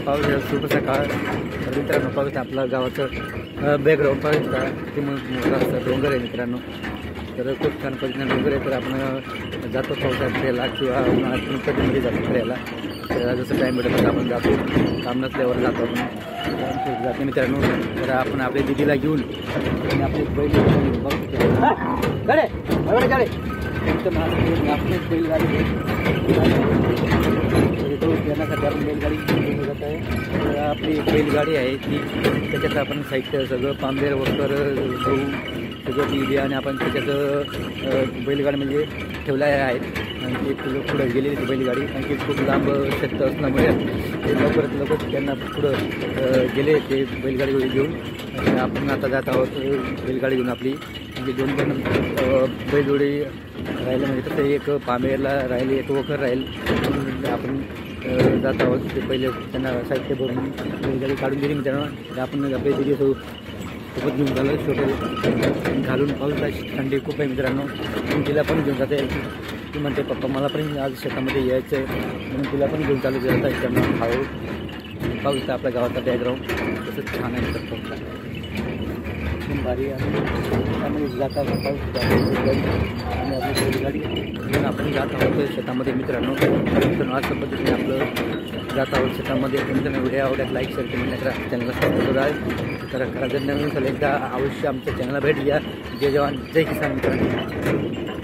पाऊस शुभ सकाळ. तर मित्रांनो पाऊस आपल्या गावाचं बॅकग्राऊंड पाऊस का किती मोठा असतं डोंगर आहे मित्रांनो. तर खूप छान पद्धतीने डोंगर आहे. तर आपण जातो पावसाळ्यात फिरायला किंवा कधीमध्ये जातो फिरायला. तर जसं टाईम भेटत आपण जातो, काम नसल्यावर जातो आपण जाते मित्रांनो. तर आपण आपल्या दिदीला घेऊन आणि आपली बैल आपलीच बैलगाडी येण्यासाठी आपण बैलगाडी घेऊन जात आहे. तर आपली बैलगाडी आहे ती त्याच्यात आपण साहित्य सगळं पांबेर वकर गहू सगळं बी आणि आपण त्याच्यात बैलगाडी म्हणजे ठेवल्या आहेत. आणि ते पुढं गेलेली ती बैलगाडी आणि ती खूप लांब शेत असल्यामुळे ते लवकरात त्यांना पुढं गेले ते बैलगाडी घेऊन. आपण आता जात आहोत बैलगाडी घेऊन आपली म्हणजे दोन बैलजोडी राहिलं म्हणजे तसं एक पांबेरला राहील एक वखर राहील. आपण जात आहोत ते पहिले त्यांना साहित्य भरून बैलगाडी काढून दिली मित्रांनो. आपण आपल्या दिदी सोबत घेऊन झालं छोटे घालून पाऊस थंडी खूप आहे मित्रांनो. तिला पण घेऊन जाते. ती म्हणते पप्पा मला पण आज शेतामध्ये यायचं आहे म्हणून तिला पण घेऊन चालू जात आहे. त्यांना खाऊ पाऊस आपल्या गावाचा बॅकग्राऊंड तसंच छान आहे मित्र पाऊस भारी आहे. त्यामुळे जाता पाऊस आणि आपली बैलगाडी घेऊन आपण जात आहोत शेतामध्ये मित्रांनो. अशा पद्धतीने आपलं जात आहोत शेतामध्ये. मित्रांनो व्हिडिओ आवडल्यास लाईक शेअर करून चॅनलला सबस्क्राईब करा. तर जर नवीन असेल एकदा अवश्य आमच्या चॅनलला भेट द्या. जय जवान जय किसान मित्रांनो.